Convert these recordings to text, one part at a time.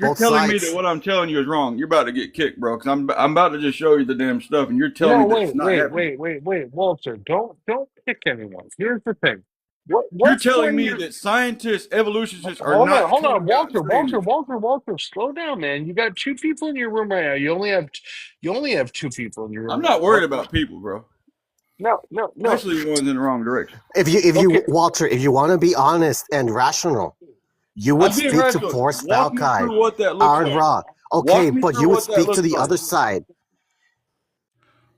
you're both telling me that sides. what I'm telling you is wrong, you're about to get kicked, bro. Because I'm about to just show you the damn stuff, and you're telling me No, that it's not happening. wait, Walter. Don't pick anyone. Here's the thing. You're What's telling when me you're that scientists, evolutionists are not hold on, coming out and saying this. Walter. Slow down, man. You got two people in your room right now. You only have two people in your I'm room right not now. worried about people, bro. No. Especially the ones in the wrong direction. Okay, Walter, if you want to be honest and rational, you would I'm being speak to rational. Force Walk me Valkyrie, through what that looks Aaron like. Ra. Okay, Walk me but through you would what that speak to looks the like. other side.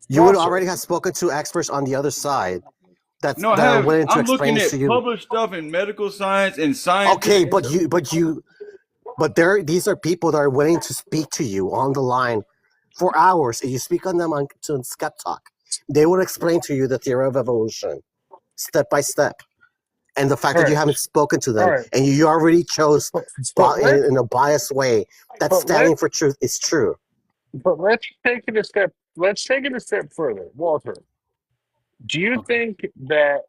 You would Walter. already have spoken to experts on the other side No, I that are haven't. willing to I'm explain looking this to at you. published stuff in medical science and Okay, scientific stuff. but these are people that are willing to speak to you on the line for hours. If you speak on them on Skep Talk, they will explain to you the theory of evolution, step by step. And the fact All that you right, haven't spoken to all them right. and you already chose But but let in a biased way that but let standing for truth is true. but let's take it a step. Let's take it a step further, Walter. Do you Okay. think that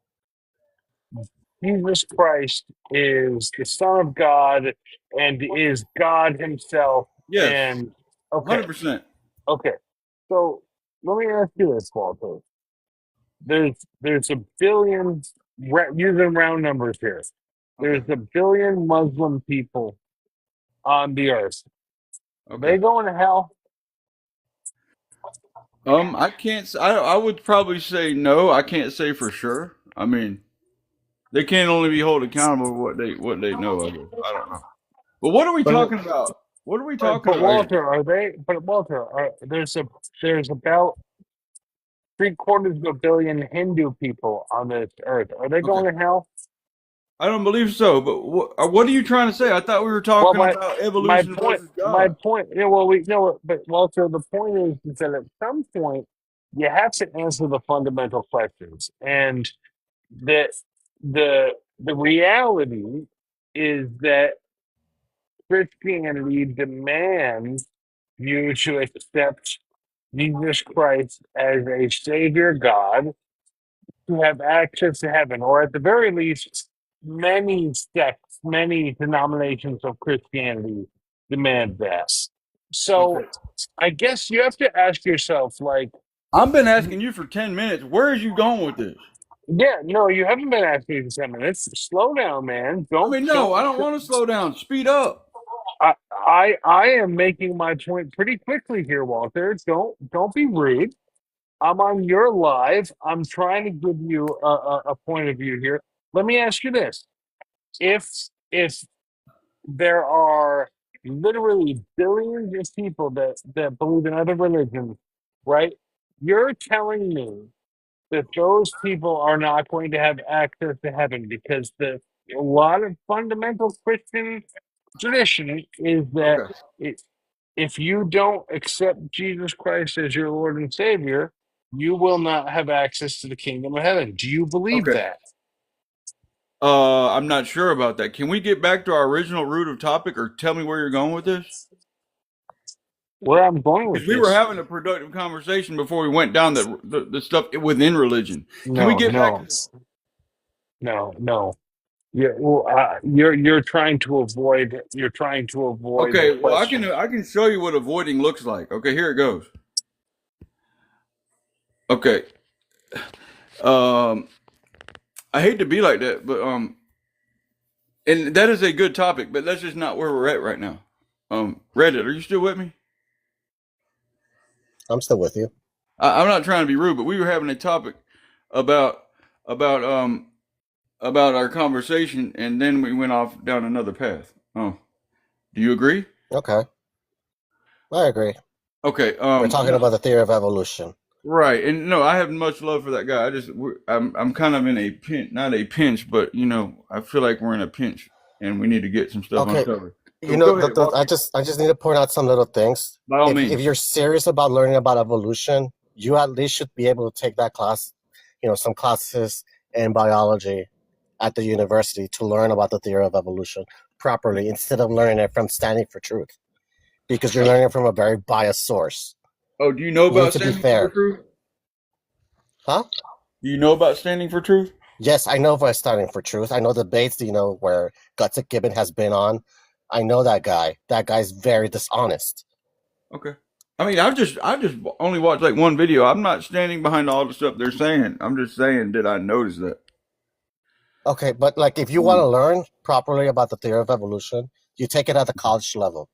Jesus Christ is the Son of God and is God Himself? Yes, And okay, 100%. okay. So let me ask you this, Walter. There's a billion using round numbers here. Okay. There's a billion Muslim people on the earth. Okay. They going to hell? I can't. I would probably say no. I can't say for sure. I mean, they can't only be held accountable for what they know. I guess I don't know. But what are we But talking about? What are we talking but about here? Walter, are they? But Walter, there's about three-quarters of a billion Hindu people on this earth. Are they Okay. going to hell? I don't believe so. But what are you trying to say? I thought we were Well, talking about evolution versus my God. point. Yeah, well, we know, but Walter, the point is that at some point you have to answer the fundamental questions, and that the reality is that Christianity demands you to accept Jesus Christ as a Savior God to have access to heaven, or at the very least, many sects, many denominations of Christianity demand that. Okay. So I guess you have to ask yourself, like, I've been asking you for 10 minutes. Where is you going with this? yeah, no, you haven't been asking me for 10 minutes. Slow down, man. I mean, no, I don't want to slow down. Speed up. I am making my point pretty quickly here, Walter. Don't be rude. I'm on your live. I'm trying to give you a point of view here. Let me ask you this: if if there are literally billions of people that believe in other religions, right? You're telling me that those people are not going to have access to heaven because a lot of fundamental Christian tradition is that Okay. it, if you don't accept Jesus Christ as your Lord and Savior, you will not have access to the kingdom of heaven. Do you believe Okay. that? I'm not sure about that. Can we get back to our original root of topic, or tell me where you're going with this? Where I'm going with Because we were this? having a productive conversation before we went down the stuff within religion. Can we No, get back? no, no. Yeah, well, you're trying to avoid. You're trying to avoid the Okay, well, I can question. I can show you what avoiding looks like. Okay, here it goes. Okay, um, I hate to be like that, but and that is a good topic, but that's just not where we're at right now. Reddit, are you still with me? I'm still with you. I'm not trying to be rude, but we were having a topic about about um about our conversation, and then we went off down another path. Oh, do you agree? Okay, I agree. Okay. We're talking No, about the theory of evolution. right, and no, I have much love for that guy. I'm kind of in a pinch, not a pinch, but I feel like we're in a pinch, and we need to get some stuff Okay, uncovered. you So know, go ahead, walk me I just need to point out some little things. by all If means. you're serious about learning about evolution, you at least should be able to take that class, some classes in biology at the university to learn about the theory of evolution properly instead of learning it from Standing for Truth because you're learning it from a very biased source. Oh, do you know You need about to be standing for fair. truth? Huh? Do you know about standing for truth? Yes, I know about Standing for Truth. I know debates, where Gutsick Gibbon has been on. I know that guy. That guy's very dishonest. Okay. I mean, I just only watched like one video. I'm not standing behind all the stuff they're saying. I'm just saying, did I notice that? Okay, but like if you want to learn properly about the theory of evolution, you take it at the college level.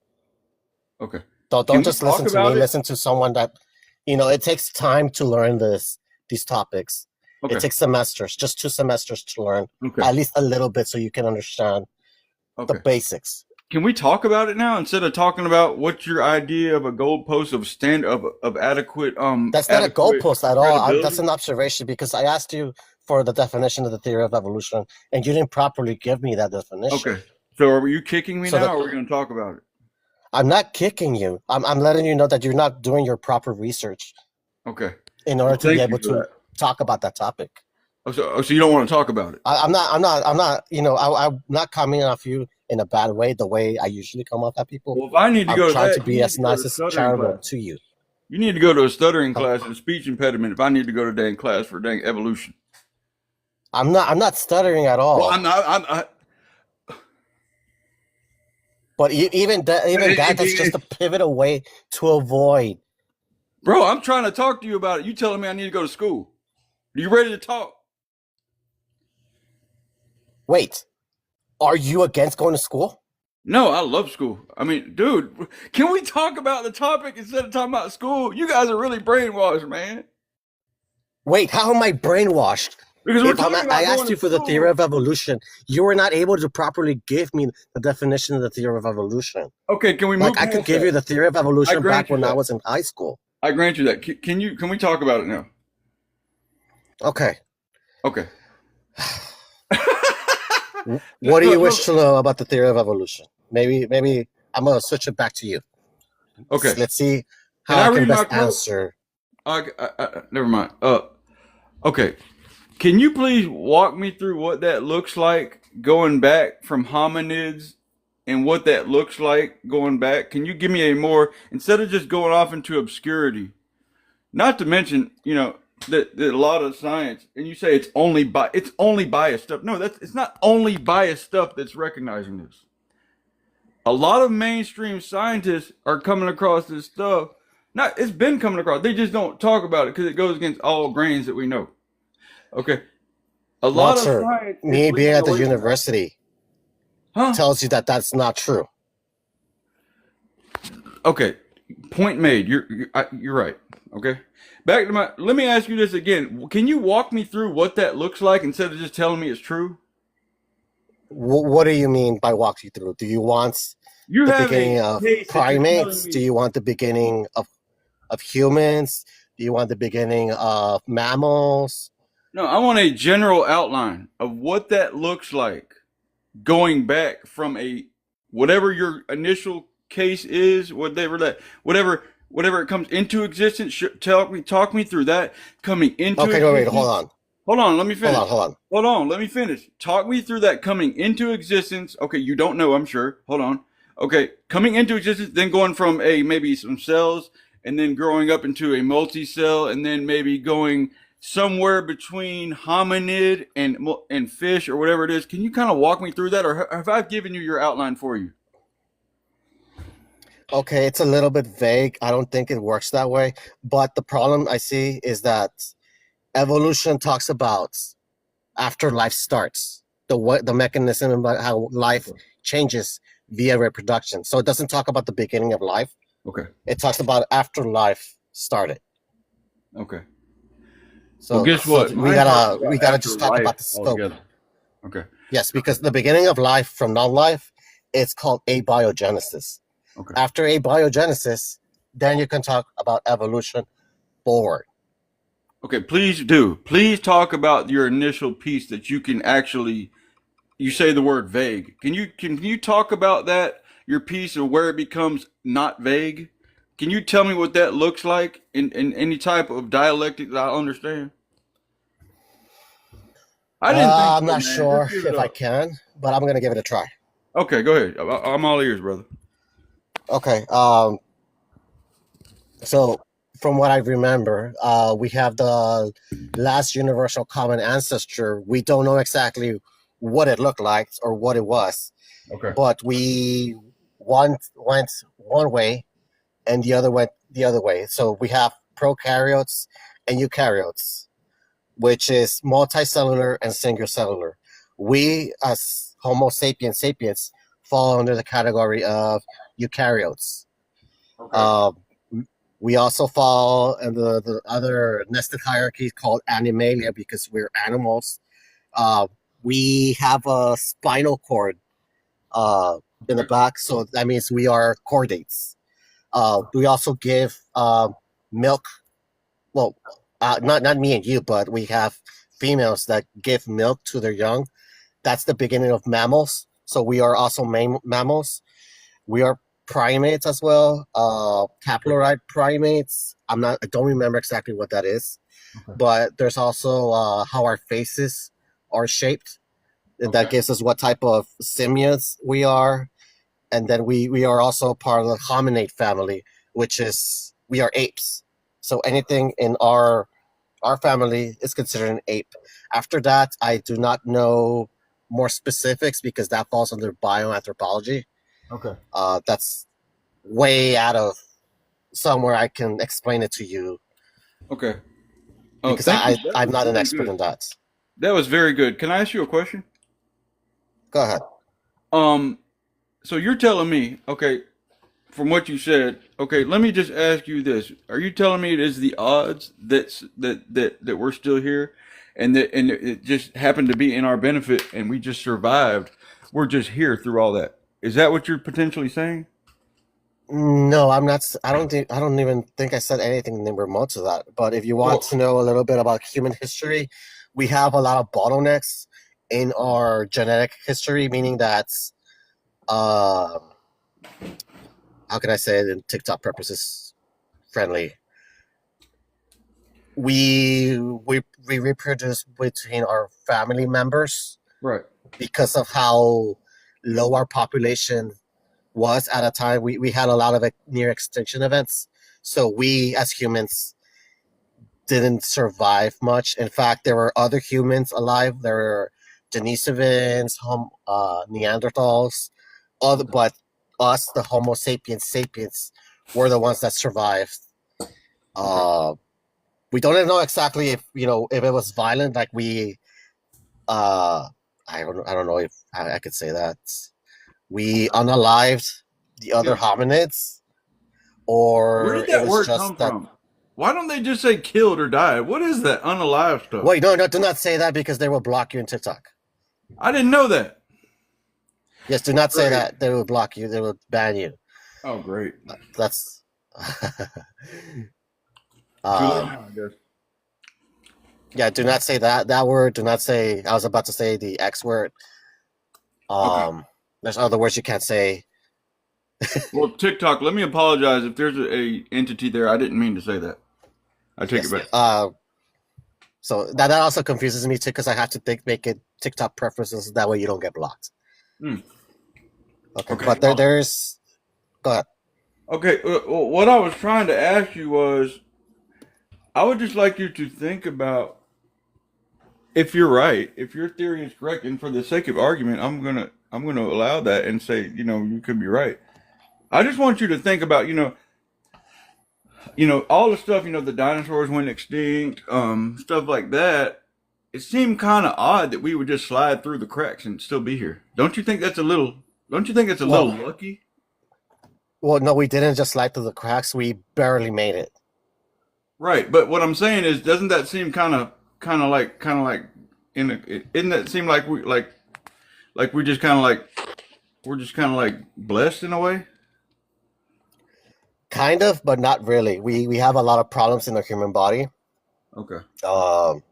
Okay. Don't Can we just talk listen to about me. it? Listen to someone that, it takes time to learn these topics. Okay. It takes semesters, just 2 semesters to learn Okay. at least a little bit so you can understand Okay. the basics. Can we talk about it now instead of talking about what's your idea of a goalpost of adequate That's not a adequate goalpost at all. credibility? That's an observation because I asked you for the definition of the theory of evolution and you didn't properly give me that definition. Okay. So are you kicking me So now, the- or are we going to talk about it? I'm not kicking you. I'm letting you know that you're not doing your proper research Okay. in order to be Thank you able for to that. talk about that topic. So you don't want to talk about it? I'm not, I'm not coming off you in a bad way, the way I usually come off at people. Well, if I need to go I'm to trying that, to be you as need to go nice to as stuttering charitable class. to you. You need to go to a stuttering class and speech impediment. If I need to go to dang class for dang evolution. I'm not stuttering at all. Well, I'm not. But even that's just a pivotal way to avoid. Bro, I'm trying to talk to you about it. You telling me I need to go to school? Are you ready to talk? Wait, are you against going to school? No, I love school. I mean, dude, can we talk about the topic instead of talking about school? You guys are really brainwashed, man. Wait, how am I brainwashed? Because we're If talking about I going asked to you for the school. theory of evolution, you were not able to properly give me the definition of the theory of evolution. Okay, can we move? Like I could past give that? you the theory of evolution grant back you when I that. was in high school. I grant you that. Can we talk about it now? Okay. Okay. What do you No, wish to know about the theory of evolution? Maybe I'm gonna switch it back to you. Okay. Let's see Can how I I can read my best quote? answer. Never mind. Okay. Can you please walk me through what that looks like going back from hominids and what that looks like going back? Can you give me a more, instead of just going off into obscurity, not to mention, that a lot of science, and you say it's only biased stuff. No, it's not only biased stuff that's recognizing this. A lot of mainstream scientists are coming across this stuff. It's been coming across. They just don't talk about it because it goes against all grains that we know. Okay. A lot Walter, of science. is me being leading at the away from that. university Huh? tells you that that's not true. Okay. Point made. You're right. Okay. Back to let me ask you this again. Can you walk me through what that looks like instead of just telling me it's true? What do you mean by walk you through? Do you want You the have beginning a of case that you're telling primates? me- Do you want the beginning of humans? Do you want the beginning of mammals? No, I want a general outline of what that looks like going back from whatever your initial case is, whatever it comes into existence. Talk me through that coming into Okay, existence. wait, hold on. Let me finish. Hold Hold on, let me finish. Talk me through that coming into existence. Okay, you don't know, I'm sure. Hold on. Okay, coming into existence, then going from maybe some cells, and then growing up into a multi-cell, and then maybe going somewhere between hominid and fish or whatever it is. Can you kind of walk me through that, or have I given you your outline for you? Okay, it's a little bit vague. I don't think it works that way. But the problem I see is that evolution talks about after life starts, the mechanism about how life changes via reproduction. So it doesn't talk about the beginning of life. Okay. It talks about after life started. Okay. So Well, guess what? we Mine talks gotta about just after talk life about the scope. altogether. Okay. Yes, because the beginning of life from non-life, it's called abiogenesis. Okay. After abiogenesis, then you can talk about evolution forward. Okay, please do. Please talk about your initial piece that you can actually. You say the word vague. Can you talk about that, your piece, of where it becomes not vague? Can you tell me what that looks like in any type of dialectic that I understand? I didn't think so, I'm not man. sure Just give it if I up. can, but I'm gonna give it a try. Okay, go ahead. I'm all ears, brother. Okay. So from what I remember, we have the last universal common ancestor. We don't know exactly what it looked like or what it was, Okay. but we one went one way and the other went the other way. So we have prokaryotes and eukaryotes, which is multicellular and single cellular. We, as Homo sapiens sapiens, fall under the category of eukaryotes. Okay. We also fall in the other nested hierarchy called Animalia because we're animals. Uh, we have a spinal cord in the Okay. back, so that means we are chordates. We also give milk. Well, not me and you, but we have females that give milk to their young. That's the beginning of mammals. So we are also mammals. We are primates as well. Capillarid primates. I don't remember exactly what that is, Okay. but there's also how our faces are shaped, and that Okay. gives us what type of simians we are. And then we are also part of the hominid family, which is we are apes. So anything in our family is considered an ape. After that, I do not know more specifics because that falls under bioanthropology. Okay. That's way out of somewhere I can explain it to you Okay. Oh, because thank you. That I'm was not an really expert good. in that. That was very good. Can I ask you a question? Go ahead. Um, so you're telling me, okay, from what you said, okay, let me just ask you this. Are you telling me it is the odds that we're still here and that and it just happened to be in our benefit and we just survived? We're just here through all that. Is that what you're potentially saying? No, I'm not. I don't think. I don't even think I said anything remote to that. But if you want Well, to know a little bit about human history, we have a lot of bottlenecks in our genetic history, meaning that, uh, how can I say it in TikTok purposes friendly? We reproduce between our family members right. because of how low our population was at a time. We had a lot of near extinction events. So we as humans didn't survive much. In fact, there were other humans alive. There were Denisovans, Neanderthals, but us, the Homo sapiens sapiens, were the ones that survived. Okay. Uh, we don't know exactly if if it was violent, like we. Uh, I don't know if I could say that we unalived the other Yeah. hominids, Where or did it that was word just come that. from? Why don't they just say killed or died? What is that unalive stuff? Wait, no, do not say that because they will block you in TikTok. I didn't know that. Yes, do not say Great. that. They will block you. They will ban you. Oh, great. That's Too late um now, I guess. yeah, do not say that word. Do not say I was about to say the X word. Okay. There's other words you can't say. Well, TikTok, let me apologize if there's a entity there. I didn't mean to say that. I take it Yes. back. So that also confuses me too because I have to make it TikTok preferences that way you don't get blocked. Hmm. Okay, Okay. but there's go ahead. Okay. What I was trying to ask you was, I would just like you to think about if you're right, if your theory is correct, and for the sake of argument, I'm gonna allow that and say, you could be right. I just want you to think about, all the stuff, the dinosaurs went extinct, stuff like that. It seemed kind of odd that we would just slide through the cracks and still be here. Don't you think that's a little? Don't you think it's a little Well, lucky? no, we didn't just slide through the cracks. We barely made it. Right, but what I'm saying is, doesn't that seem kind of like, isn't that seem like like we just kind of like we're just kind of like blessed in a way? Kind of, but not really. We have a lot of problems in the human body. Okay. Um,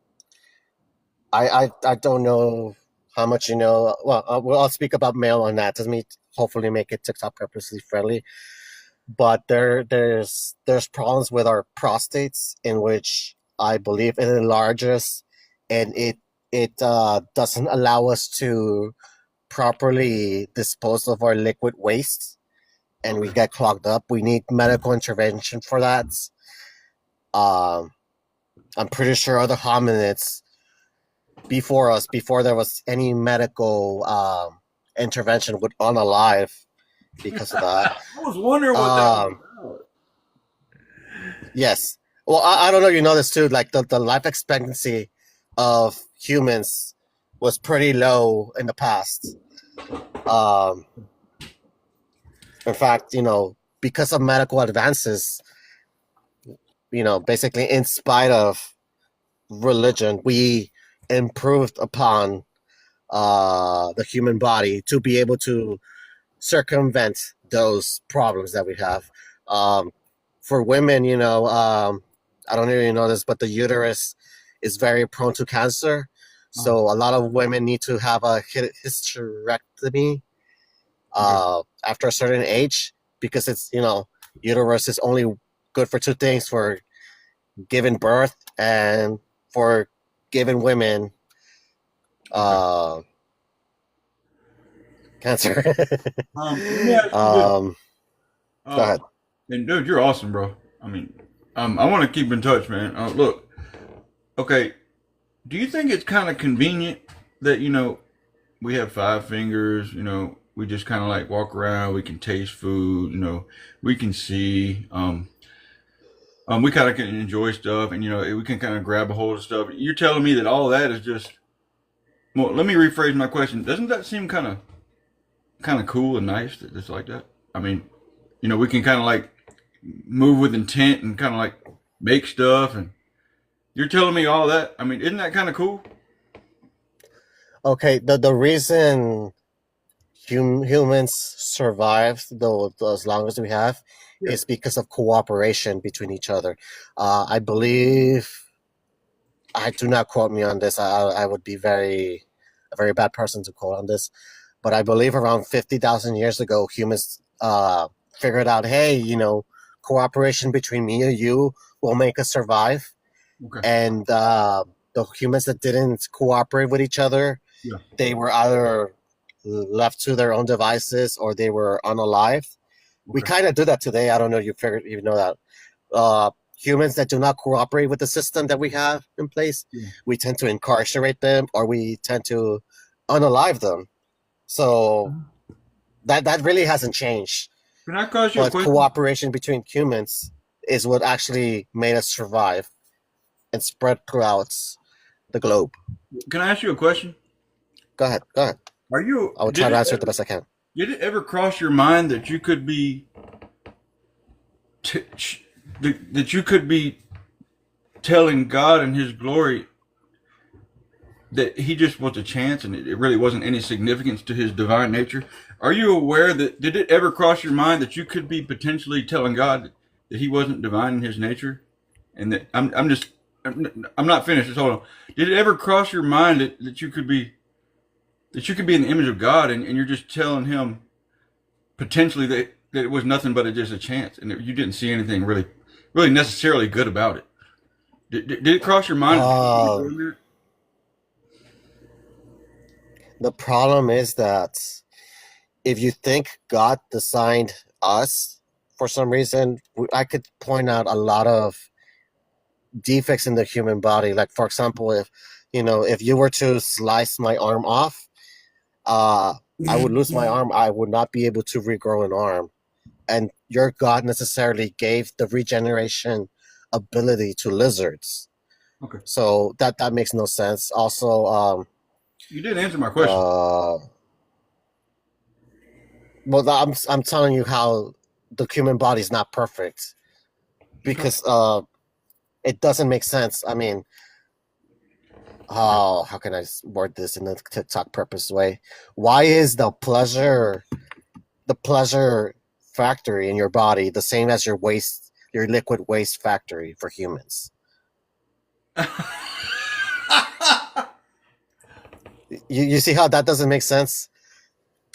I don't know how much you know. Well, I'll speak about male anatomy. Hopefully, make it TikTok purposely friendly. But there's problems with our prostates in which I believe it enlarges, and it doesn't allow us to properly dispose of our liquid waste, and we Okay. get clogged up. We need medical intervention for that. Um, I'm pretty sure other hominids before there was any medical intervention, would unalive because of that. I was wondering what that was Um, about. yes. Well, I don't know if you know this too. Like the life expectancy of humans was pretty low in the past. Um, in fact, because of medical advances, basically in spite of religion, we improved upon the human body to be able to circumvent those problems that we have. Um, for women, I don't even know this, but the uterus is very prone to cancer. So Oh, a lot of women need to have a hysterectomy okay. after a certain age because uterus is only good for two things: for giving birth and for giving women Okay. uh, cancer. Let me ask you this. um, Go Uh, ahead. and dude, you're awesome, bro. I mean, I want to keep in touch, man. Look, okay. Do you think it's kind of convenient that we have five fingers? We just kind of like walk around. We can taste food. We can see. We kind of can enjoy stuff, and we can kind of grab a hold of stuff. You're telling me that all that is just. Well, let me rephrase my question. Doesn't that seem kind of cool and nice that it's like that? I mean, we can kind of like move with intent and kind of like make stuff, and you're telling me all that. I mean, isn't that kind of cool? Okay, the reason humans survived as long as we have Yeah. is because of cooperation between each other. I believe, I do not quote me on this. I would be a very bad person to quote on this, but I believe around 50,000 years ago, humans figured out, hey, cooperation between me and you will make us survive. Okay. And the humans that didn't cooperate with each other, Yeah. they were either left to their own devices or they were unalived. We Okay. kind of do that today. I don't know if you know that. Humans that do not cooperate with the system that we have in place, Yeah. we tend to incarcerate them or we tend to unalive them. So that really hasn't changed. Can I ask you a But question? cooperation between humans is what actually made us survive and spread throughout the globe. Can I ask you a question? Go ahead. Go ahead. Are you I will try did to it answer it the ever best I can. did it ever cross your mind that you could be t- sh- that you could be telling God and His glory that He just was a chance and it really wasn't any significance to His divine nature? Are you aware that did it ever cross your mind that you could be potentially telling God that He wasn't divine in His nature? And that I'm not finished. Just hold on. Did it ever cross your mind that you could be in the image of God and you're just telling Him potentially that it was nothing but just a chance and that you didn't see anything really necessarily good about it? Did it cross your mind that you could be Um, doing that? the problem is that if you think God designed us for some reason, I could point out a lot of defects in the human body. Like, for example, if you were to slice my arm off, uh, I would lose my arm. I would not be able to regrow an arm. And your God necessarily gave the regeneration ability to lizards. Okay, So that makes no sense. Also, you did answer my question. uh, well, I'm telling you how the human body is not perfect Okay. because it doesn't make sense. I mean, how can I word this in a TikTok purpose way? Why is the pleasure factory in your body the same as your liquid waste factory for humans? You see how that doesn't make sense?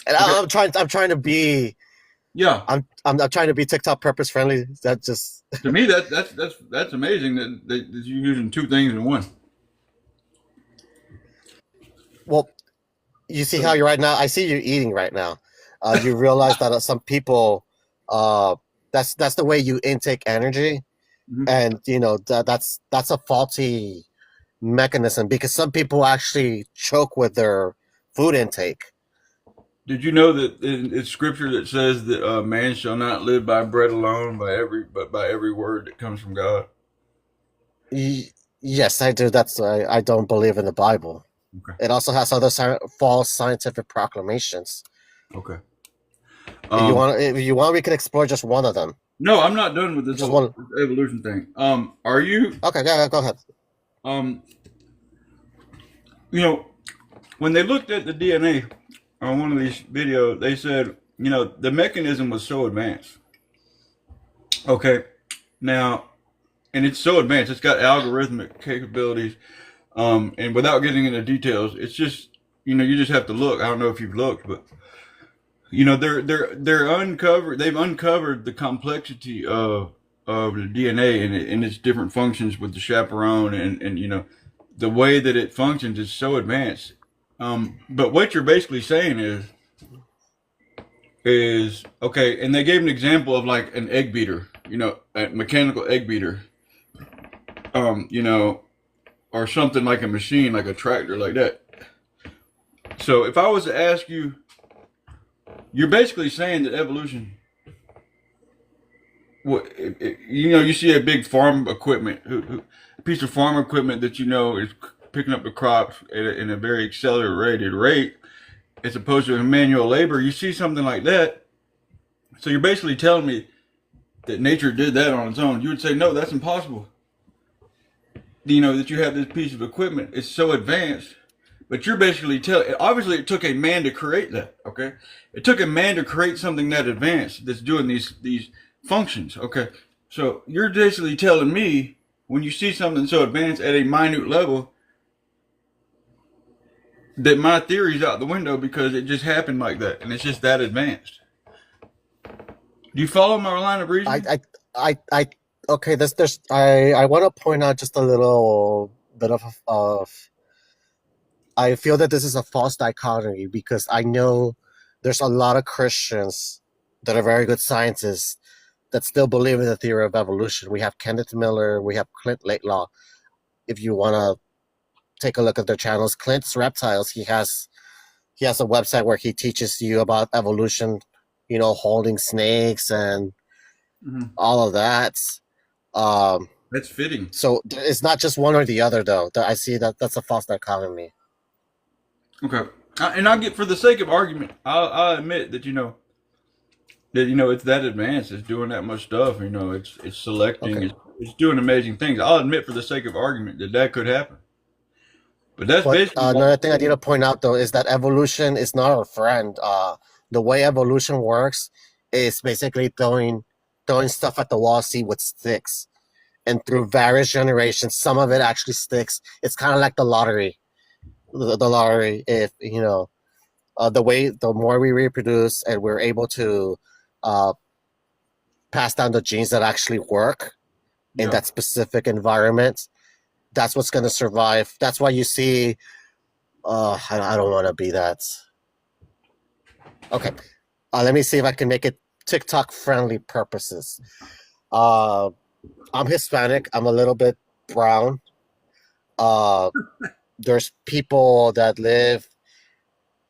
And Okay. I'm trying to be Yeah. I'm trying to be TikTok purpose friendly. That just To me, that's amazing that you're using two things in one. well, you see how So, you're right now. I see you eating right now. You realize that some people, uh, that's the way you intake energy, mhm. and that's a faulty mechanism because some people actually choke with their food intake. Did you know that it's scripture that says that man shall not live by bread alone, but by every word that comes from God? Y- yes, I do. That's why I don't believe in the Bible. Okay. It also has other false scientific proclamations. Okay. If you want, we can explore just one of them. No, I'm not done with this Just whole one. evolution thing. Are you, Okay, yeah, go ahead. um, you know, when they looked at the DNA on one of these videos, they said, the mechanism was so advanced. Okay. Now, and it's so advanced, it's got algorithmic capabilities. And without getting into details, it's just, you just have to look. I don't know if you've looked, but they've uncovered the complexity of the DNA and its different functions with the chaperone, and the way that it functions is so advanced. But what you're basically saying is okay, and they gave an example of like an egg beater, a mechanical egg beater, um, you know, or something like a machine, like a tractor, like that. So if I was to ask you, you're basically saying that evolution, you see a big farm equipment, a piece of farm equipment that is picking up the crops in a very accelerated rate, as opposed to manual labor. You see something like that, so you're basically telling me that nature did that on its own. You would say, no, that's impossible. That you have this piece of equipment, it's so advanced, but you're basically telling. Obviously, it took a man to create that. Okay, it took a man to create something that advanced that's doing these functions. Okay, so you're basically telling me when you see something so advanced at a minute level that my theory's out the window because it just happened like that and it's just that advanced. Do you follow my line of reasoning? I okay. I want to point out just a little bit of. I feel that this is a false dichotomy because I know there's a lot of Christians that are very good scientists that still believe in the theory of evolution. We have Kenneth Miller, we have Clint Laidlaw. If you want to take a look at their channels, Clint's Reptiles, he has a website where he teaches you about evolution, holding snakes and Mm-hmm. all of that. Um, That's fitting. so it's not just one or the other, though. I see that's a false dichotomy. Okay. And I get, for the sake of argument, I'll admit that it's that advanced. It's doing that much stuff. It's selecting. Okay. It's doing amazing things. I'll admit, for the sake of argument, that could happen. But that's But basically what another I'm thing I need to saying. point out, though, is that evolution is not our friend. The way evolution works is basically throwing stuff at the wall, see what sticks. And through various generations, some of it actually sticks. It's kind of like the lottery. The lottery, if the more we reproduce and we're able to uh, pass down the genes that actually work in Yeah. that specific environment, that's what's going to survive. That's why you see. I don't want to be that. Okay, let me see if I can make it TikTok friendly purposes. Uh, I'm Hispanic. I'm a little bit brown. Uh, there's people that live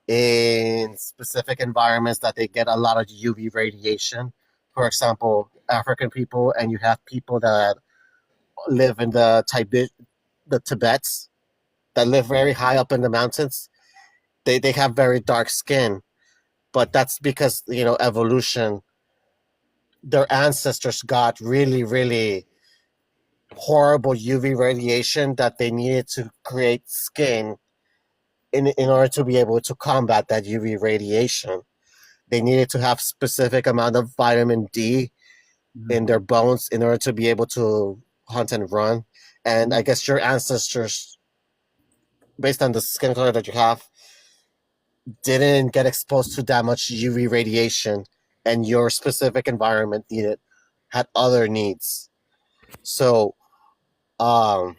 in specific environments that they get a lot of UV radiation. For example, African people, and you have people that live in the Tibets, that live very high up in the mountains. They have very dark skin, but that's because evolution. Their ancestors got really really horrible UV radiation that they needed to create skin in order to be able to combat that UV radiation. They needed to have specific amount of vitamin D in Mhm. their bones in order to be able to hunt and run. And I guess your ancestors, based on the skin color that you have, didn't get exposed to that much UV radiation, and your specific environment had other needs. So um,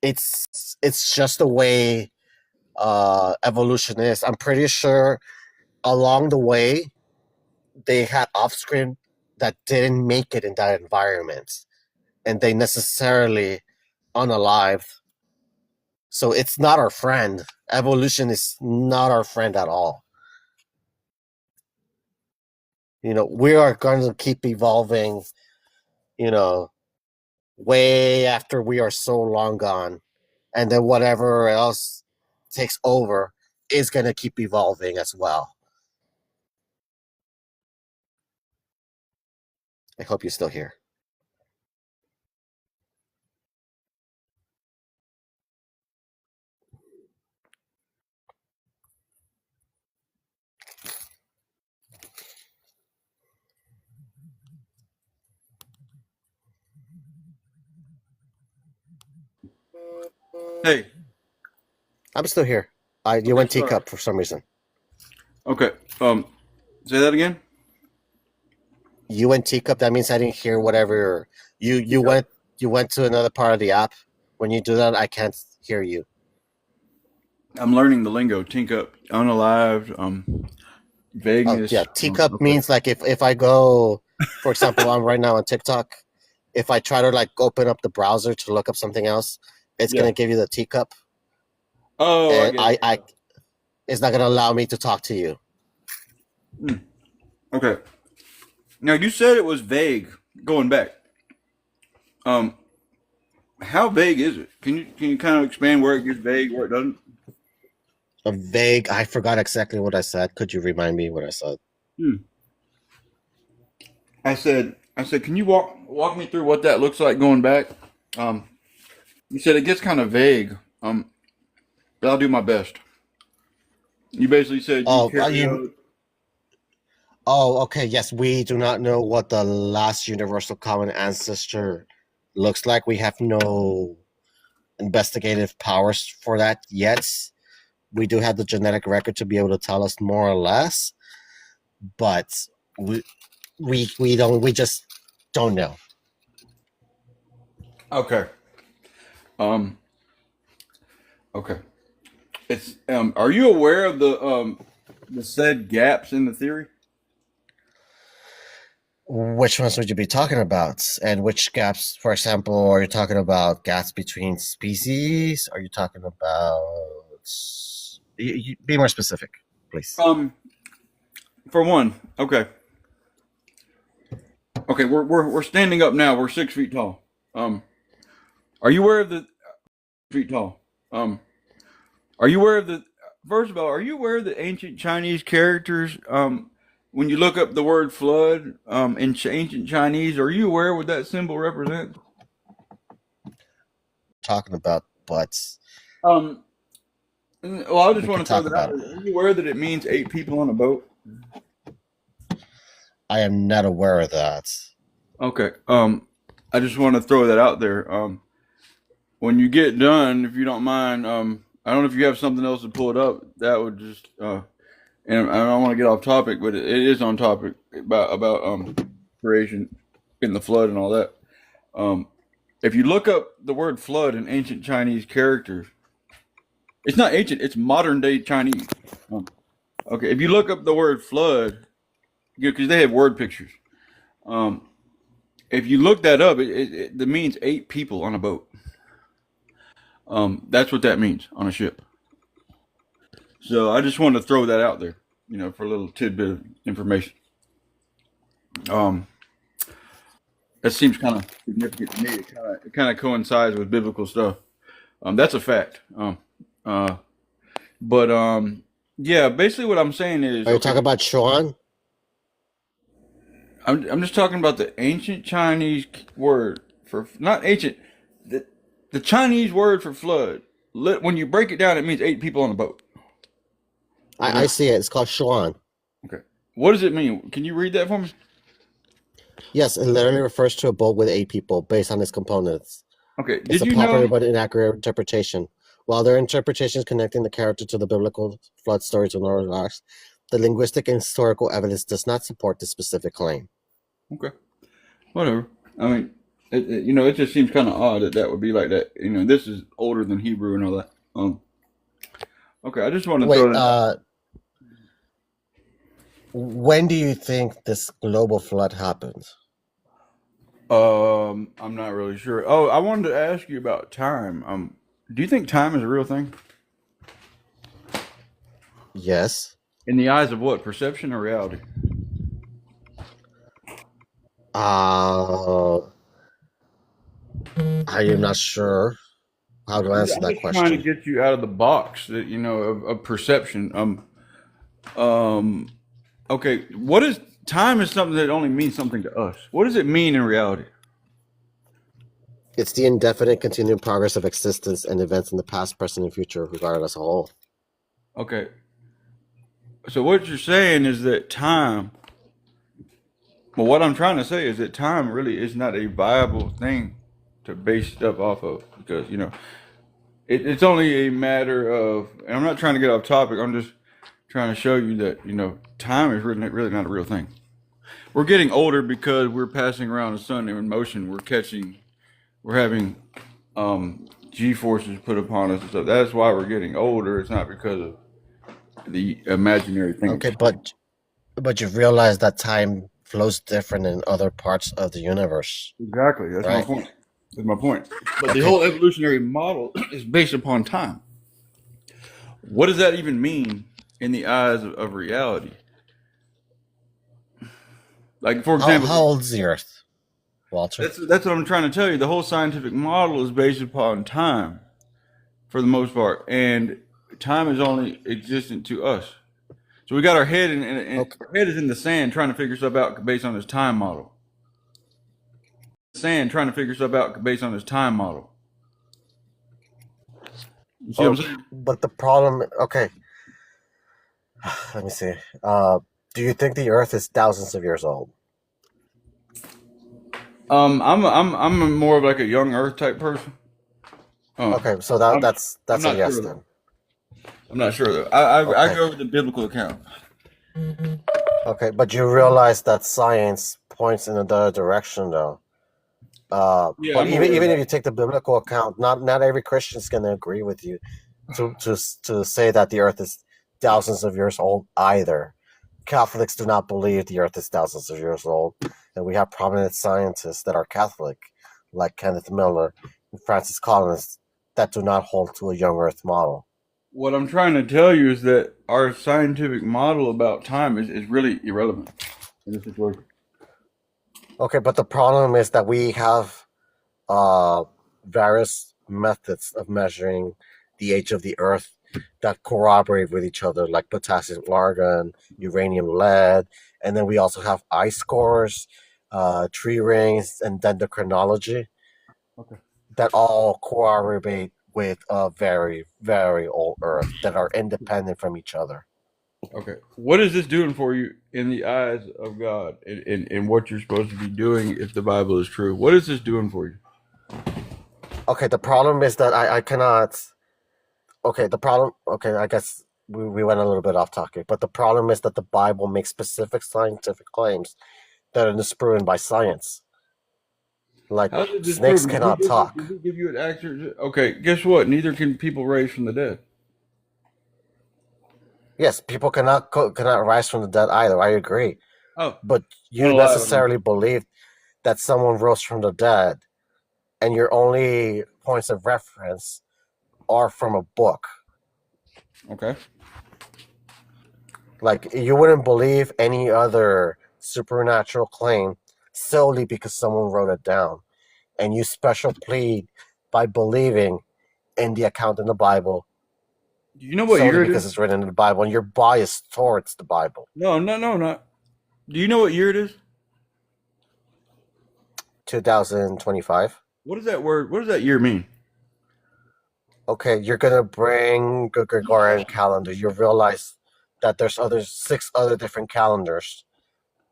it's just the way evolution is. I'm pretty sure along the way they had offspring that didn't make it in that environment, and they necessarily unalive. So it's not our friend. Evolution is not our friend at all. We are going to keep evolving, you know, way after we are so long gone. And then whatever else takes over is going to keep evolving as well. I hope you're still here. Hey, I'm still here. You okay, went sorry. teacup for some reason. Okay. Say that again. You went teacup. That means I didn't hear whatever you Teacup. went to another part of the app. When you do that, I can't hear you. I'm learning the lingo. Teacup, unalived, Oh vagueness. yeah, teacup Okay. means like if I go, for example, I'm right now on TikTok. If I try to like open up the browser to look up something else, it's Yeah. gonna give you the teacup, Oh, I and get it. I it's not gonna allow me to talk to you. Okay. Now you said it was vague. Going back. Um, how vague is it? Can you kind of expand where it gets vague, where it doesn't? A vague. I forgot exactly what I said. Could you remind me what I said? Hmm. I said, can you walk me through what that looks like going back? Um, you said it gets kind of vague. But I'll do my best. You basically said you Oh, carry out. okay. Yes, we do not know what the last universal common ancestor looks like. We have no investigative powers for that yet. We do have the genetic record to be able to tell us more or less, but we we just don't know. Okay. Um. Okay. It's. Are you aware of the said gaps in the theory? Which ones would you be talking about? And which gaps, for example, are you talking about gaps between species? Are you talking about. Be more specific, please. Um. For one. Okay. Okay. We're standing up now. We're 6 feet tall. Are you aware of the feet tall? Um. Are you aware of the? First of all, are you aware of the ancient Chinese characters? When you look up the word flood, in ancient Chinese, are you aware what that symbol represents? Talking about, but Um. Well, I just we want could to throw talk that out about there. it. Are you aware that it means 8 people on a boat? I am not aware of that. Okay. I just want to throw that out there. When you get done, if you don't mind, I don't know if you have something else to pull it up. That would just, and I don't want to get off topic, but it is on topic about creation in the flood and all that. Um, if you look up the word flood in ancient Chinese characters, it's not ancient; it's modern day Chinese. Um, okay, if you look up the word flood, because they have word pictures. Um, if you look that up, it means 8 people on a boat. That's what that means on a ship. So I just wanted to throw that out there, for a little tidbit of information. Um, that seems kind of significant to me. It kind of coincides with biblical stuff. That's a fact. Uh, but yeah, basically what I'm saying is Are you okay. talking about Chuan? I'm just talking about the ancient Chinese word for not ancient, the the Chinese word for flood. When you break it down, it means 8 people on a boat. Okay. I see it. It's called Chuan. Okay. What does it mean? Can you read that for me? Yes, it literally refers to a boat with 8 people based on its components. Okay. It's Did a you know? popular but inaccurate interpretation. While there are interpretations connecting the character to the biblical flood stories of Noah's Ark, the linguistic and historical evidence does not support this specific claim. Okay. Whatever. I mean, it just seems kind of odd that that would be like that. This is older than Hebrew and all that. Okay. I just want to Wait, throw that. when do you think this global flood happened? I'm not really sure. Oh, I wanted to ask you about time. Do you think time is a real thing? Yes. In the eyes of what? Perception or reality? Uh, I am not sure how to answer I'm that just trying to question. get you out of the box that of perception. Um. Okay. What is time? Is something that only means something to us. What does it mean in reality? It's the indefinite continuing progress of existence and events in the past, present, and future regarded as a whole. Okay. So what you're saying is that time. Well, what I'm trying to say is that time really is not a viable thing to base stuff off of because it's only a matter of. And I'm not trying to get off topic. I'm just trying to show you that time is really not a real thing. We're getting older because we're passing around the sun in motion. We're having G forces put upon us and stuff. That's why we're getting older. It's not because of the imaginary thing. Okay, but you realize that time flows different in other parts of the universe, Exactly. That's my right? point. That's my point. But the Okay. whole evolutionary model is based upon time. What does that even mean in the eyes of reality? Like, for How example, old is the Earth, Walter? that's what I'm trying to tell you. The whole scientific model is based upon time for the most part, and time is only existent to us. So we got our head and Okay. our head is in the sand trying to figure stuff out based on this time model. Sand trying to figure stuff out based on this time model. You see what I'm saying? But the problem, okay, let me see. Do you think the Earth is thousands of years old? I'm more of like a young Earth type person. Okay, so I'm that's I'm a not yes sure though. then. I'm not sure though. I Okay, go with the biblical account. okay, but you realize that science points in another direction, though. Yeah, But I'm aware of even if that. you take the biblical account, not every Christian is going to agree with you to say that the Earth is thousands of years old either. Catholics do not believe the Earth is thousands of years old, and we have prominent scientists that are Catholic, like Kenneth Miller and Francis Collins, that do not hold to a young Earth model. What I'm trying to tell you is that our scientific model about time is really irrelevant in this situation. Okay, but the problem is that we have uh, various methods of measuring the age of the Earth that corroborate with each other, like potassium argon, uranium lead, and then we also have ice cores, tree rings, and dendrochronology Okay. that all corroborate with a very, very old Earth that are independent from each other. Okay. What is this doing for you in the eyes of God in what you're supposed to be doing if the Bible is true? What is this doing for you? Okay, the problem is that I cannot. Okay, the problem. Okay, I guess we went a little bit off topic, but the problem is that the Bible makes specific scientific claims that are disproven by science. Like How's it snakes disproven? cannot talk. Did he give you an accurate? Okay, guess what? Neither can people raise from the dead. Yes, people cannot rise from the dead either. I agree, Oh, but you unalive, I mean. necessarily believe that someone rose from the dead, and your only points of reference are from a book. Okay. Like you wouldn't believe any other supernatural claim solely because someone wrote it down, and you special plead by believing in the account in the Bible Do you know what solely year it because is? it's written in the Bible, and you're biased towards the Bible. No, no, no, not. Do you know what year it is? 2025. What does that word? What does that year mean? Okay, you're gonna bring the Gregorian calendar. You realize that there's 6 other different calendars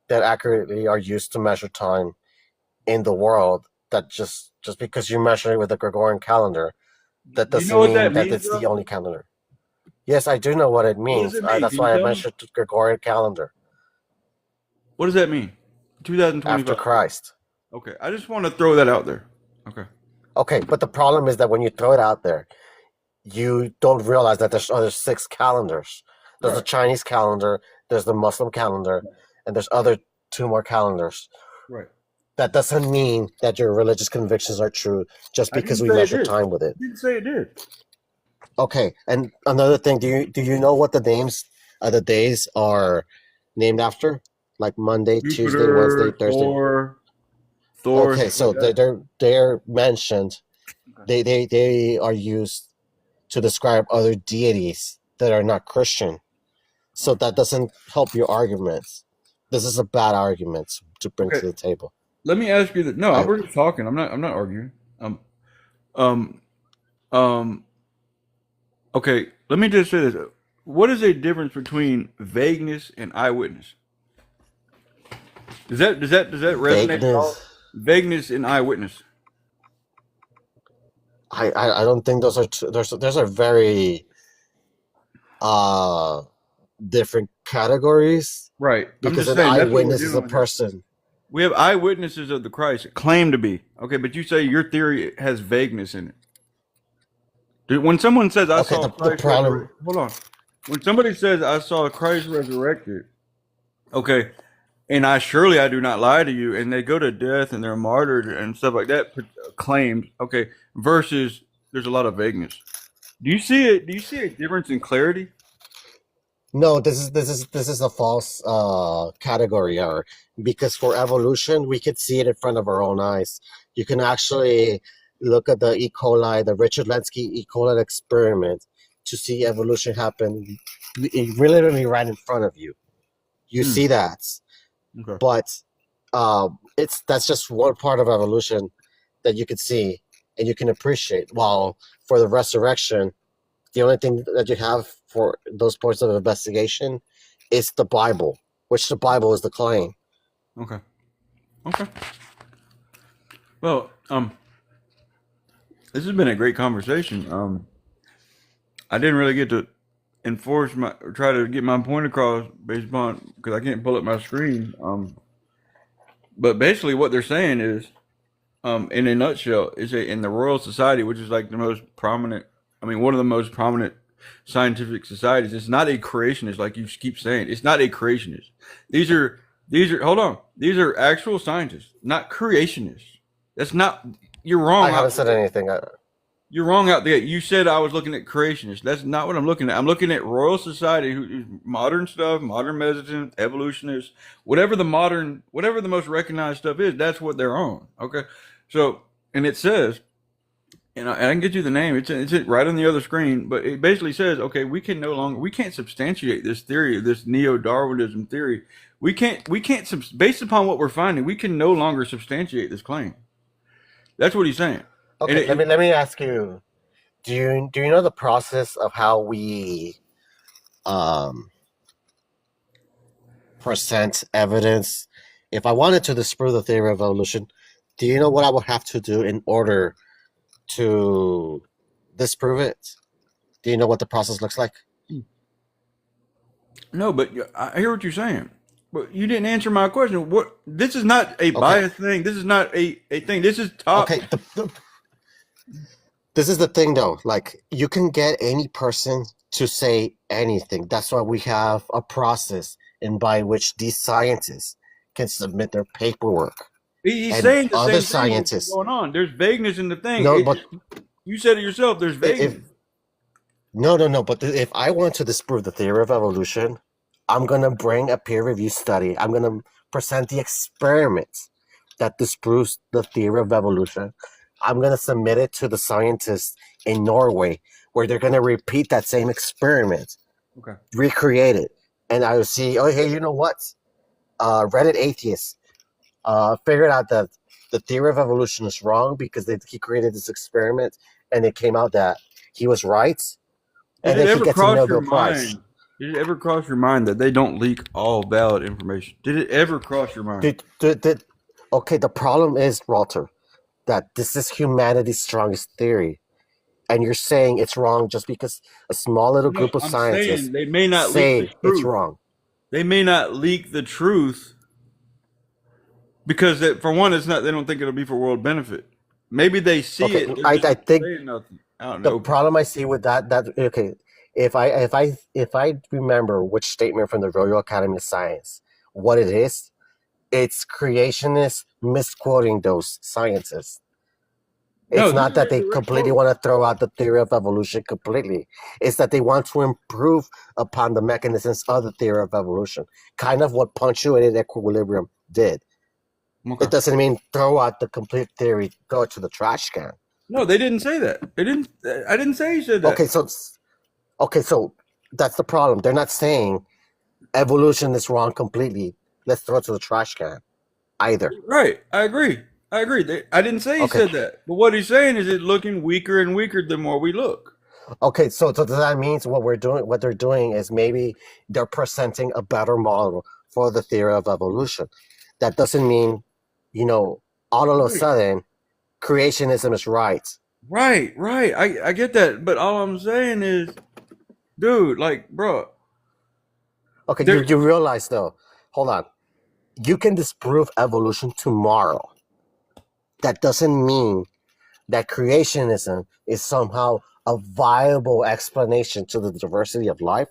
that accurately are used to measure time in the world. That just because you measure it with the Gregorian calendar, that Do you know doesn't what mean that that means, it's the bro? only calendar. Yes, I do know what it What does means. it mean? That's Can you why I tell me? mentioned the Gregorian calendar What does that mean? after 2025. Christ. Okay, I just want to throw that out there. Okay. Okay, but the problem is that when you throw it out there, you don't realize that there's other 6 calendars. There's the Right. Chinese calendar, there's the Muslim calendar, and there's other 2 more calendars. Right. That doesn't mean that your religious convictions are true just I because didn't we say it measure did. time with it. I didn't say it did. Okay, and another thing, do you know what the names of the days are named after? Like Monday, Tuesday, Wednesday, Jupiter, Thursday. Thor, Okay, stuff like so that. they're mentioned. Okay. They are used to describe other deities that are not Christian. So that doesn't help your arguments. This is a bad argument to bring Okay. to the table. Let me ask you that. No, I we're just talking. I'm not arguing. Um, um. Okay. Let me just say this. What is a difference between vagueness and eyewitness? Does that resonate at all? vagueness. Vagueness and eyewitness. I don't think those are those are very uh different categories Right. I'm because just an saying that's what we're eyewitness is a dealing with here. person. We have eyewitnesses of the Christ claim to be. Okay, but you say your theory has vagueness in it. When someone says I Okay, saw the Christ problem. resurrected, hold on. When somebody says I saw Christ resurrected, okay, and I do not lie to you, and they go to death and they're martyred and stuff like that, claims, okay, versus there's a lot of vagueness. Do you see it? Do you see a difference in clarity? No, this is a false category error because for evolution we could see it in front of our own eyes. You can actually look at the E. coli, the Richard Lenski E. coli experiment to see evolution happen literally right in front of you. You Hmm. see that, Okay. but it's that's just one part of evolution that you can see and you can appreciate. While for the resurrection, the only thing that you have for those points of investigation is the Bible, which the Bible is the claim. Okay. Okay. Well, this has been a great conversation. I didn't really get to enforce my or try to get my point across based upon because I can't pull up my screen. But basically, what they're saying is, in a nutshell, is a in the Royal Society, which is like the most prominent. I mean, one of the most prominent scientific societies. It's not a creationist, like you keep saying. It's not a creationist. These are hold on. These are actual scientists, not creationists. That's not. You're I wrong. haven't said anything. You're wrong out there. You said I was looking at creationists. That's not what I'm looking at. I'm looking at Royal Society, who's modern stuff, modern medicine, evolutionists, whatever the most recognized stuff is. That's what they're on. Okay, so and it says, and I can get you the name. It's right on the other screen, but it basically says, okay, we can't substantiate this theory, this neo-Darwinism theory. We can't based upon what we're finding, we can no longer substantiate this claim. That's what he's saying. And Okay, let me ask you. Do you know the process of how we um, present evidence? If I wanted to disprove the theory of evolution, do you know what I would have to do in order to disprove it? Do you know what the process looks like? No, but I hear what you're saying. But you didn't answer my question. What? This is not a Okay, biased thing. This is not a thing. This is top. okay. This is the thing, though. Like, you can get any person to say anything. That's why we have a process in by which these scientists can submit their paperwork, He's and saying the other same thing. What's scientists. going on? There's vagueness in the thing. No, but You said it yourself. There's if vagueness. no. But if I want to disprove the theory of evolution, I'm gonna bring a peer-reviewed study. I'm gonna present the experiment that disproves the theory of evolution. I'm gonna submit it to the scientists in Norway, where they're gonna repeat that same experiment, Okay. recreate it, and I will see. Oh, hey, you know what? Reddit atheists figured out that the theory of evolution is wrong because he created this experiment, and it came out that he was right, Did and it then he ever gets a cross your Nobel Prize. mind? Did it ever cross your mind that they don't leak all valid information? Did it ever cross your mind? Okay, the problem is, Walter, that this is humanity's strongest theory, and you're saying it's wrong just because a small little No, group of I'm scientists saying they may not leak the say it's truth. wrong. They may not leak the truth because for one, it's not. They don't think it'll be for world benefit. Maybe they see Okay, it. They're I, just I not think saying nothing. I don't the know. problem I see with that okay, if I remember which statement from the Royal Academy of Science, what it is, it's creationists misquoting those scientists. No, It's this not is that a they direct completely quote. want to throw out the theory of evolution completely. It's that they want to improve upon the mechanisms of the theory of evolution, kind of what punctuated equilibrium did. Okay. It doesn't mean throw out the complete theory, throw it to the trash can. No, they didn't say that. They didn't. I didn't say he said that. Okay, so that's the problem. They're not saying evolution is wrong completely. Let's throw it to the trash can either. Right. I agree. I agree. I didn't say he Okay. said that. But what he's saying is it's looking weaker and weaker the more we look. Okay, so does that mean what they're doing is maybe they're presenting a better model for the theory of evolution. That doesn't mean, you know, all of a Right. sudden creationism is right. Right. Right. I get that. But all I'm saying is, dude, like, bro, Okay, there. you realize though, hold on. You can disprove evolution tomorrow. That doesn't mean that creationism is somehow a viable explanation to the diversity of life,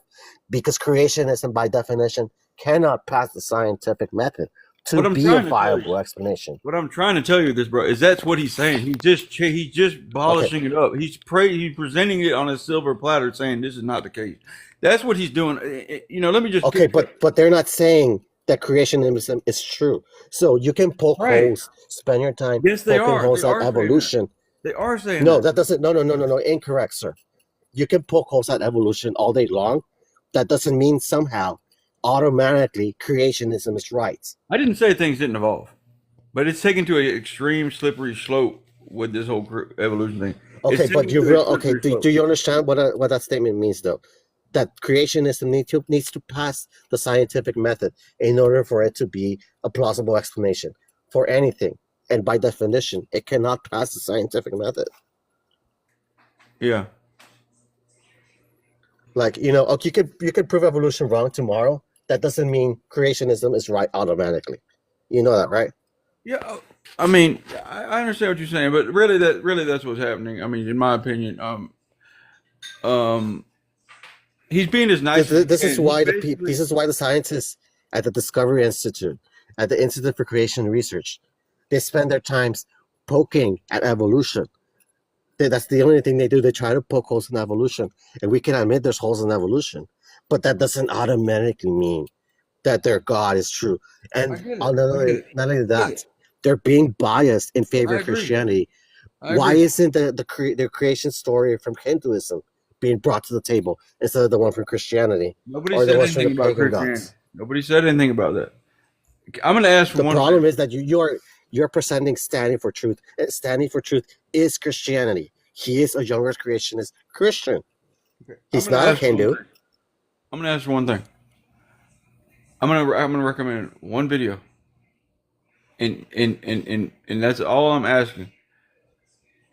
because creationism, by definition, cannot pass the scientific method to What I'm be a trying to tell you. viable explanation. What I'm trying to tell you, this bro, is that's what he's saying. He's just Okay, polishing it up. He's presenting it on a silver platter, saying this is not the case. That's what he's doing. You know, let me just okay, but they're not saying that creationism is true. So you can poke right. holes, spend your time Yes, they poking are. They holes at are saying that. evolution. They are saying No, that. that doesn't. No. Incorrect, sir. You can poke holes at evolution all day long. That doesn't mean somehow automatically creationism is right. I didn't say things didn't evolve, but it's taken to an extreme slippery slope with this whole evolution thing. It's Okay, but taken you to a real okay? slippery Do slope. you understand what that statement means though? That creationism needs to pass the scientific method in order for it to be a plausible explanation for anything, and by definition, it cannot pass the scientific method. Yeah. Like okay, you could prove evolution wrong tomorrow. That doesn't mean creationism is right automatically. You know that, right? Yeah. I mean, I understand what you're saying, but really that's what's happening. I mean, in my opinion, um, he's being as nice as he This is can. He's why basically this is why the scientists at the Discovery Institute, at the Institute for Creation Research, they spend their times poking at evolution. That's the only thing they do. They try to poke holes in evolution, and we can admit there's holes in evolution, but that doesn't automatically mean that their God is true. I And get it. I get it. not only I get that, it. they're being biased in favor I of agree. Christianity. I Why agree. isn't their creation story from Hinduism being brought to the table instead of the one from Christianity Nobody or the said ones from the anything about pagan Christianity. gods? Nobody said anything about that. I'm going to ask for The one thing. problem is that you're presenting standing for truth. And standing for truth is Christianity. He is a younger creationist Christian. Okay. I'm He's going to not a ask for one Hindu. thing. I'm going to ask for one thing. I'm gonna recommend one video, and that's all I'm asking.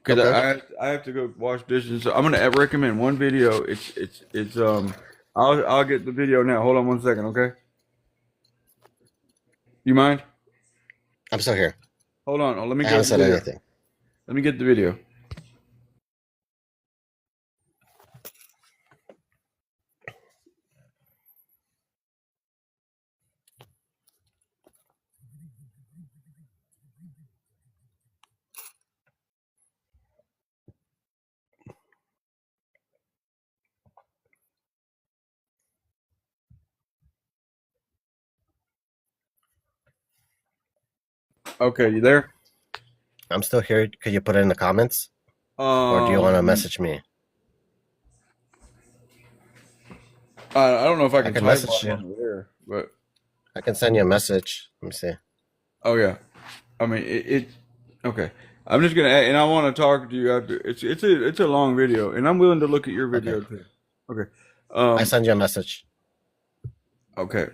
Because Okay. I have to go wash dishes, so I'm gonna recommend one video. It's I'll get the video now. Hold on one second, okay? You mind? I'm still here. Hold on. Let me I get haven't the said video. anything. Let me get the video. Okay, you there? I'm still here. Could you put it in the comments? Or do you want to message me? I don't know if I I can can type message while you. I'm there, but I can send you a message. Let me see. oh yeah. I mean it okay. I'm just gonna and I want to talk to you after. It's a long video, and I'm willing to look at your Okay. video too. Okay. I send you a message. Okay.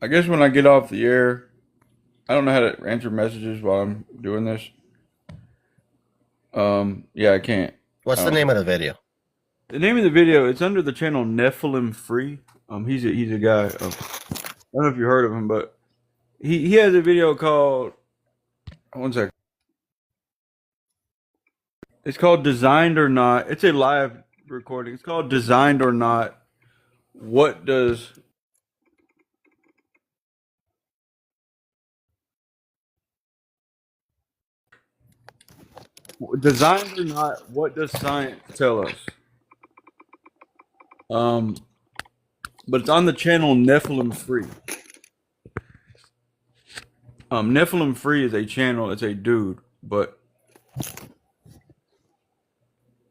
I guess when I get off the air, I don't know how to answer messages while I'm doing this. Yeah, I can't. What's I the don't. name of the video? The name of the video, it's under the channel Nephilim Free. He's a guy. I don't know if you heard of him, but he has a video called one second. It's called Designed or Not. It's a live recording. It's called Designed or Not. What does Designed or not, what does science tell us? But it's on the channel Nephilim Free. Nephilim Free is a channel. It's a dude, but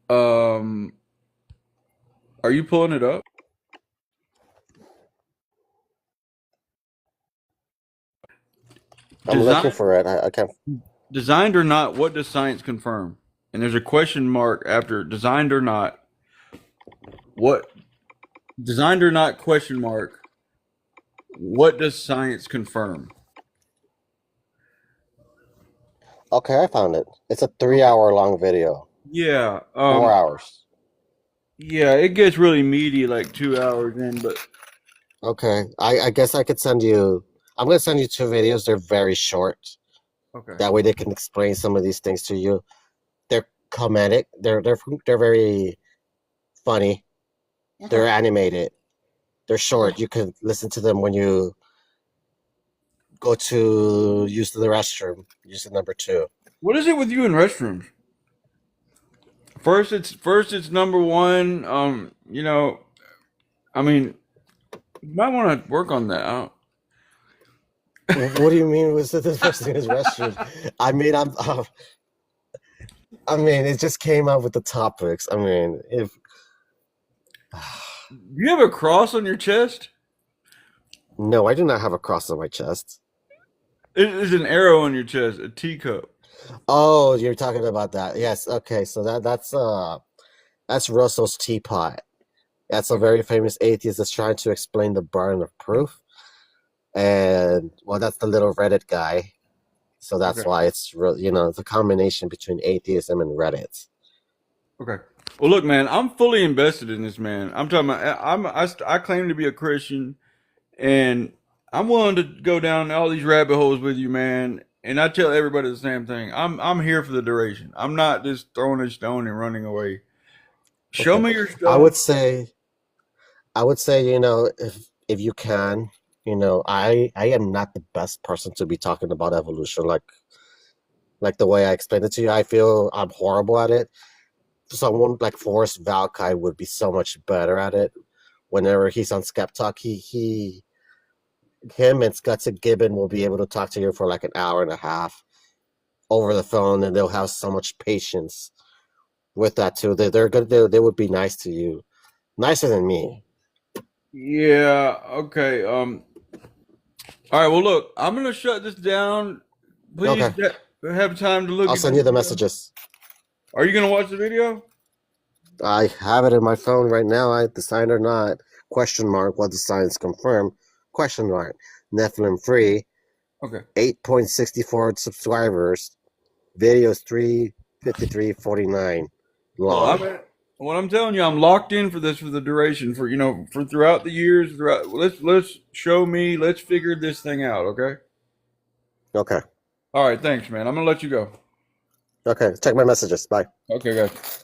are you pulling it up? I'm looking Design, for it. I can't. designed or not, what does science confirm? And there's a question mark after designed or not. What designed or not question mark? What does science confirm? Okay, I found it. It's a Okay. 3 hour long video. Yeah. 4 hours. Yeah, it gets really meaty like 2 hours in, but Okay. I guess I could send you. I'm gonna send you two videos. They're very short. okay. That way they can explain some of these things to you. They're comedic. They're very funny. Okay. They're animated. They're short. You can listen to them when you go to use the restroom. Use the number two. What is it with you in restrooms? First it's number one. I mean, you might want to work on that. What do you mean? Was the first thing is restroom? I mean, I mean, it just came up with the topics. I mean, if Do you have a cross on your chest? no, I do not have a cross on my chest. It is an arrow on your chest, a teacup. Oh, you're talking about that. Yes. Okay. So that's Russell's teapot. That's a Okay. very famous atheist that's trying to explain the burden of proof. And well, that's the little Reddit guy. So that's Okay. why it's real. It's a combination between atheism and Reddit. Okay. Well, look, man, I'm fully invested in this, man. I'm talking about. I claim to be a Christian, and I'm willing to go down all these rabbit holes with you, man. And I tell everybody the same thing. I'm here for the duration. I'm not just throwing a stone and running away. Show Okay. me your I stuff. would say, if you can, I am not the best person to be talking about evolution, like the way I explained it to you. I feel I'm horrible at it. Someone like Forrest Valkai would be so much better at it. Whenever he's on Skep Talk, him and Scott Gibbon will be able to talk to you for like an hour and a half over the phone, and they'll have so much patience with that too. They're good. They would be nice to you, nicer than me. Yeah. Okay. All right. Well, look, I'm gonna shut this down. Please Okay, have time to look I'll at the send you the video. messages. Are you gonna watch the video? I have it in my phone right now. I decide or not? Question mark. What does science confirm? Question mark. Nephilim free. Okay. 8.64 subscribers. Videos 353.49 Well, long. what I'm telling you, I'm locked in for this for the duration for throughout the years. Let's show me. Let's figure this thing out. Okay. Okay. All right. Thanks, man. I'm gonna let you go. Okay. Check my messages. Bye. Okay, guys.